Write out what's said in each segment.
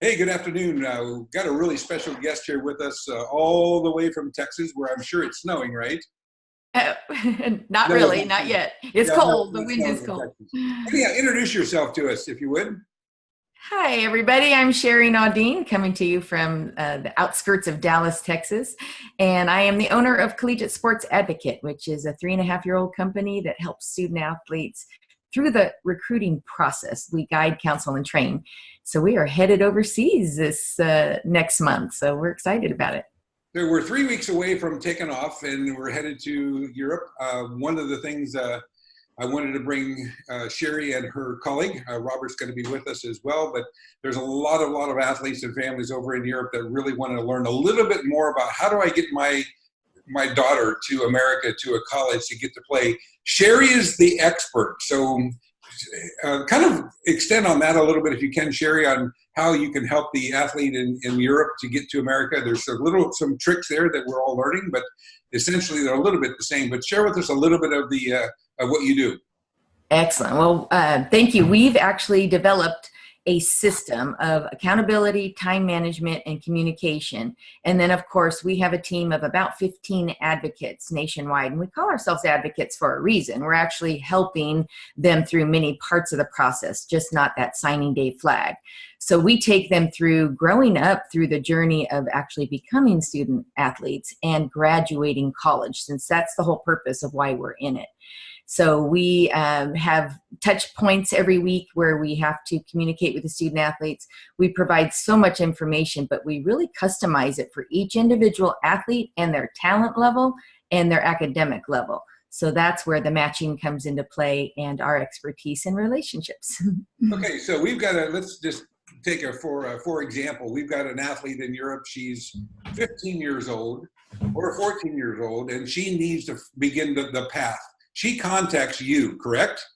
Hey, good afternoon. We've got a really special guest here with us, all the way from Texas, where I'm sure it's snowing, right? Oh, not No, it's really, not not snowing. yet. It's Yeah, no, it's cold. The not wind snowing is in cold. Texas. Anyhow, introduce yourself to us, if you would. Hi, everybody. I'm Cheri Naudin, coming to you from the outskirts of Dallas, Texas. And I am the owner of Collegiate Sports Advocate, which is a 3.5-year-old company that helps student athletes through the recruiting process. We guide, counsel, and train. So we are headed overseas this next month. So we're excited about it. So we're 3 weeks away from taking off, and we're headed to Europe. One of the things I wanted to bring Cheri and her colleague, Robert's going to be with us as well, but there's a lot of athletes and families over in Europe that really want to learn a little bit more about how do I get my daughter to America, to a college to get to play. Cheri is the expert. So kind of extend on that a little bit if you can, Cheri, on how you can help the athlete in Europe to get to America. There's some tricks there that we're all learning, but essentially they're a little bit the same. But share with us a little bit of the of what you do. Excellent. Well, thank you. We've actually developed a system of accountability, time management, and communication. And then, of course, we have a team of about 15 advocates nationwide. And we call ourselves advocates for a reason. We're actually helping them through many parts of the process, just not that signing day flag. So we take them through growing up through the journey of actually becoming student athletes and graduating college, since that's the whole purpose of why we're in it. So we have touch points every week where we have to communicate with the student athletes. We provide so much information, but we really customize it for each individual athlete and their talent level and their academic level. So that's where the matching comes into play and our expertise in relationships. Okay, so let's just take for example, we've got an athlete in Europe. She's 15 years old or 14 years old, and she needs to begin the path. She contacts you, correct?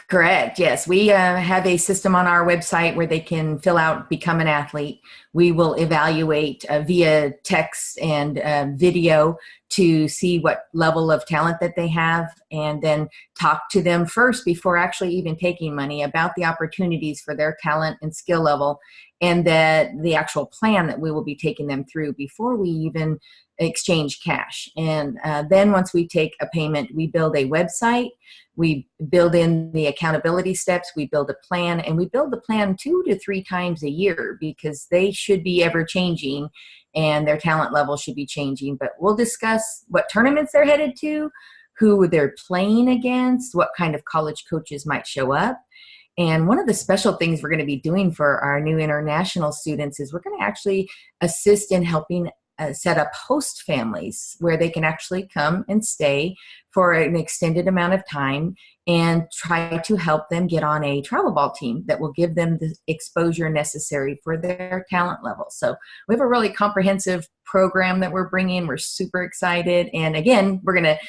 Correct. Yes. We have a system on our website where they can fill out Become an Athlete. We will evaluate via text and video to see what level of talent that they have, and then talk to them first before actually even taking money about the opportunities for their talent and skill level, and the actual plan that we will be taking them through before we even exchange cash. And then once we take a payment, we build a website. We build in the accountability steps, we build a plan, and we build the plan 2 to 3 times a year because they should be ever changing and their talent level should be changing. But we'll discuss what tournaments they're headed to, who they're playing against, what kind of college coaches might show up. And one of the special things we're going to be doing for our new international students is we're going to actually assist in helping set up host families where they can actually come and stay for an extended amount of time and try to help them get on a travel ball team that will give them the exposure necessary for their talent level. So we have a really comprehensive program that we're bringing. We're super excited. And again, we're going to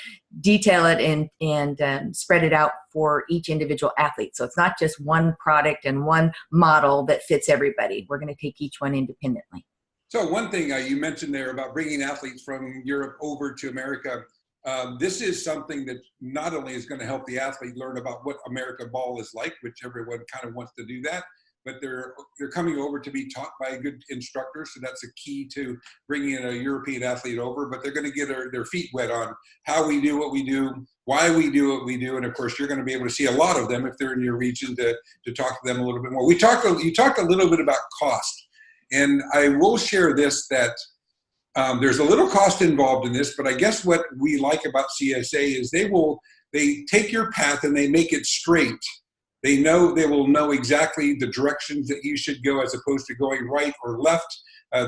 detail it and spread it out for each individual athlete. So it's not just one product and one model that fits everybody. We're going to take each one independently. So one thing you mentioned there about bringing athletes from Europe over to America, this is something that not only is going to help the athlete learn about what America ball is like, which everyone kind of wants to do that, but they're coming over to be taught by a good instructor. So that's a key to bringing in a European athlete over, but they're going to get their feet wet on how we do what we do, why we do what we do. And of course, you're going to be able to see a lot of them if they're in your region to talk to them a little bit more. You talked a little bit about cost. And I will share this, that there's a little cost involved in this, but I guess what we like about CSA is they take your path and they make it straight. They will know exactly the directions that you should go as opposed to going right or left.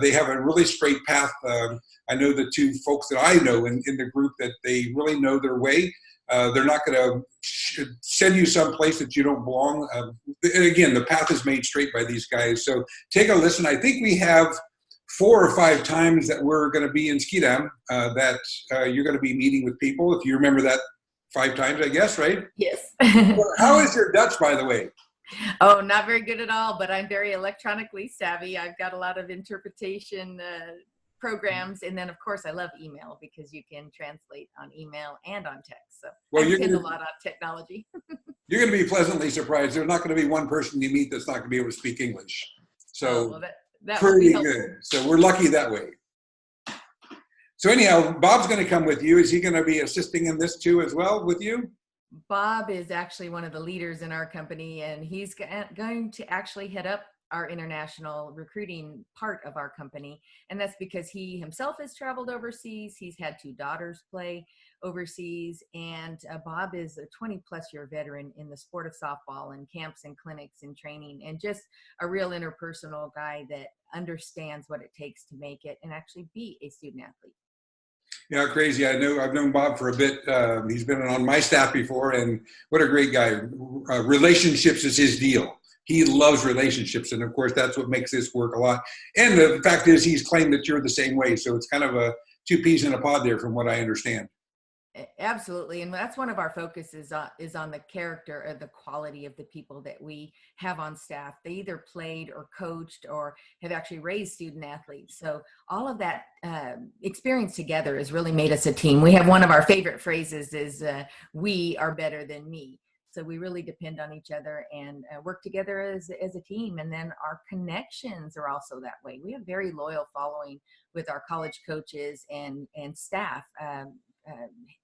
They have a really straight path. I know the 2 folks that I know in the group that they really know their way. They're not going to send you someplace that you don't belong. And again, the path is made straight by these guys. So take a listen. I think we have 4 or 5 times that we're going to be in Schiedam that you're going to be meeting with people. If you remember that 5 times, I guess, right? Yes. How is your Dutch, by the way? Oh, not very good at all, but I'm very electronically savvy. I've got a lot of interpretation programs, and then of course I love email because you can translate on email and on text. So Well, I depend a lot on technology. You're going to be pleasantly surprised. There's not going to be one person you meet that's not going to be able to speak English. So well, that would be pretty helpful. good. So we're lucky that way. So anyhow, Bob's going to come with you. Is he going to be assisting in this too as well with you? Bob is actually one of the leaders in our company, and he's going to actually head up our international recruiting part of our company. And that's because he himself has traveled overseas. He's had 2 daughters play overseas. And Bob is a 20-plus-year veteran in the sport of softball and camps and clinics and training, and just a real interpersonal guy that understands what it takes to make it and actually be a student athlete. Yeah, crazy. I've known Bob for a bit. He's been on my staff before, and what a great guy. Relationships is his deal. He loves relationships, and of course, that's what makes this work a lot. And the fact is, he's claimed that you're the same way, so it's kind of a 2 peas in a pod there, from what I understand. Absolutely, and that's one of our focuses is on the character or the quality of the people that we have on staff. They either played or coached or have actually raised student athletes. So all of that experience together has really made us a team. We have one of our favorite phrases is "We are better than me." So we really depend on each other and work together as a team. And then our connections are also that way. We have very loyal following with our college coaches and staff.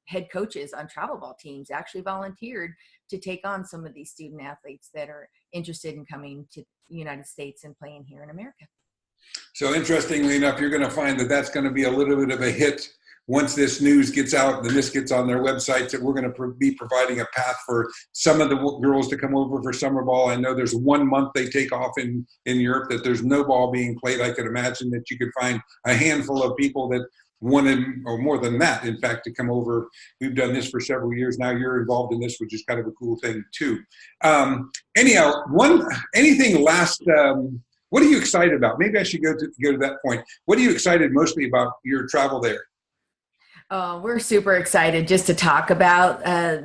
Head coaches on travel ball teams actually volunteered to take on some of these student athletes that are interested in coming to the United States and playing here in America. So interestingly enough, you're going to find that that's going to be a little bit of a hit once this news gets out and this gets on their websites, that we're going to be providing a path for some of the girls to come over for summer ball. I know there's 1 month they take off in Europe that there's no ball being played. I could imagine that you could find a handful of people that wanted, or more than that, in fact, to come over. We've done this for several years now. You're involved in this, which is kind of a cool thing too. Anyhow, anything last, what are you excited about? Maybe I should go to that point. What are you excited mostly about your travel there? We're super excited just to talk about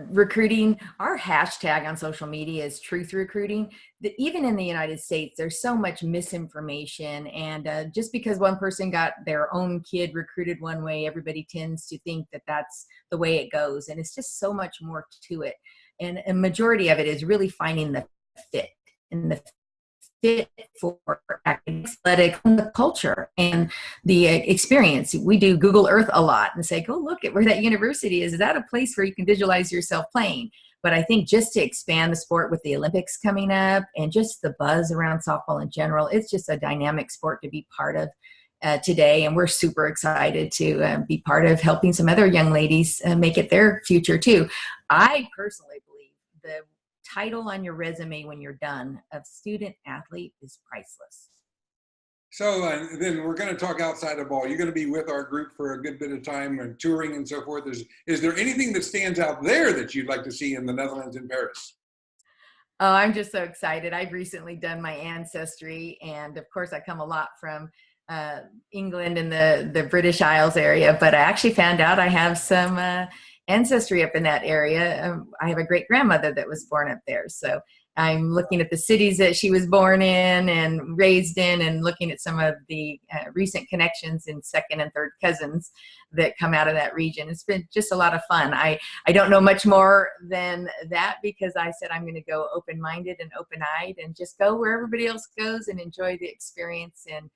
recruiting. Our hashtag on social media is truth recruiting. Even in the United States, there's so much misinformation. And just because one person got their own kid recruited one way, everybody tends to think that that's the way it goes. And it's just so much more to it. And a majority of it is really finding the fit and the fit for athletics and the culture and the experience. We do Google Earth a lot and say, go look at where that university is. Is that a place where you can visualize yourself playing? But I think just to expand the sport with the Olympics coming up and just the buzz around softball in general, it's just a dynamic sport to be part of today. And we're super excited to be part of helping some other young ladies make it their future too. I personally believe the title on your resume when you're done of student athlete is priceless. So then we're going to talk outside of ball. You're going to be with our group for a good bit of time and touring and so forth. Is there anything that stands out there that you'd like to see in the Netherlands and Paris? Oh, I'm just so excited. I've recently done my ancestry, and of course I come a lot from England and the British Isles area, but I actually found out I have some ancestry up in that area. I have a great grandmother that was born up there. So I'm looking at the cities that she was born in and raised in, and looking at some of the recent connections and second and third cousins that come out of that region. It's been just a lot of fun. I don't know much more than that because I said I'm going to go open-minded and open-eyed and just go where everybody else goes and enjoy the experience and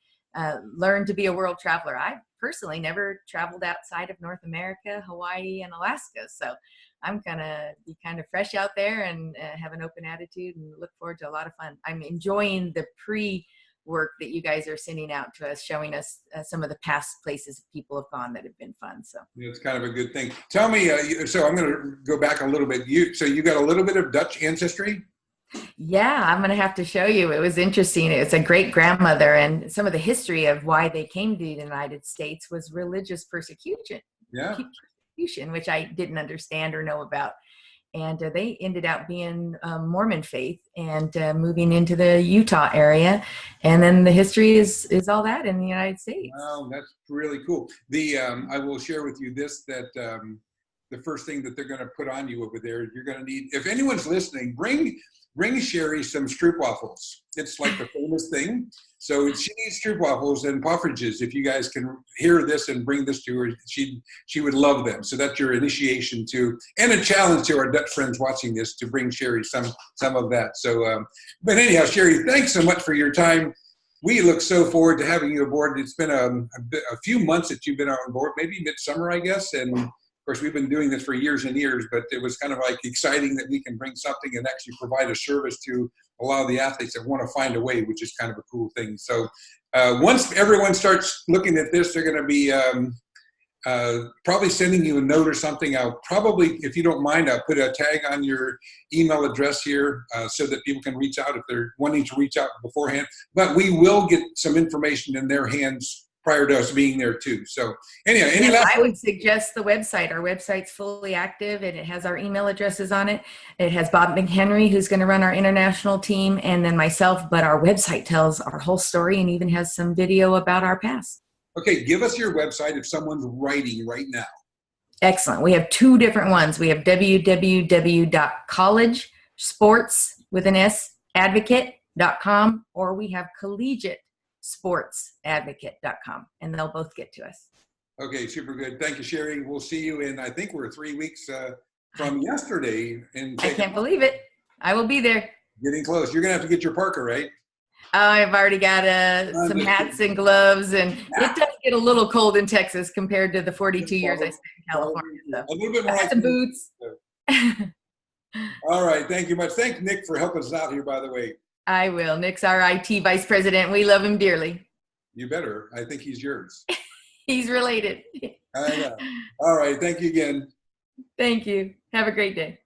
learn to be a world traveler. I personally never traveled outside of North America, Hawaii, and Alaska. So I'm going to be kind of fresh out there and have an open attitude and look forward to a lot of fun. I'm enjoying the pre-work that you guys are sending out to us, showing us some of the past places people have gone that have been fun. So yeah, it's kind of a good thing. Tell me, so I'm going to go back a little bit. So you got a little bit of Dutch ancestry? Yeah, I'm going to have to show you. It was interesting. It's a great grandmother, and some of the history of why they came to the United States was religious persecution. Yeah. Persecution, which I didn't understand or know about. And they ended up being Mormon faith and moving into the Utah area. And then the history is all that in the United States. Wow, that's really cool. I will share with you this, that the first thing that they're going to put on you over there, you're going to need, if anyone's listening, bring Cheri some stroopwafels. It's like the famous thing. So she needs stroopwafels and poffertjes. If you guys can hear this and bring this to her, she would love them. So that's your initiation to, and a challenge to our Dutch friends watching this to bring Cheri some of that. So, but anyhow, Cheri, thanks so much for your time. we look so forward to having you aboard. It's been a few months that you've been on board, maybe midsummer, I guess. And of course, we've been doing this for years and years, but it was kind of like exciting that we can bring something and actually provide a service to a lot of the athletes that want to find a way, which is kind of a cool thing. So once everyone starts looking at this, they're going to be probably sending you a note or something. I'll probably, if you don't mind, I'll put a tag on your email address here so that people can reach out if they're wanting to reach out beforehand. But we will get some information in their hands prior to us being there too. So anyhow, I would suggest the website. Our website's fully active and it has our email addresses on it. It has Bob McHenry, who's going to run our international team, and then myself. But our website tells our whole story and even has some video about our past. Okay, give us your website if someone's writing right now. Excellent. We have two different ones. We have www.collegesports.advocate.com, or we have collegiatesportsadvocate.com, and they'll both get to us. Okay, super good. Thank you, Cheri. We'll see you in, I think we're 3 weeks from yesterday. I can't believe it. I will be there. Getting close. You're going to have to get your parka, right? I've already got some hats and gloves, and it does get a little cold in Texas compared to the 42 years I spent in California. So. A little bit more. Some boots. All right. Thank you much. Thank Nick for helping us out here, by the way. I will. Nick's our IT vice president. We love him dearly. You better. I think he's yours. He's related. I know. All right. Thank you again. Thank you. Have a great day.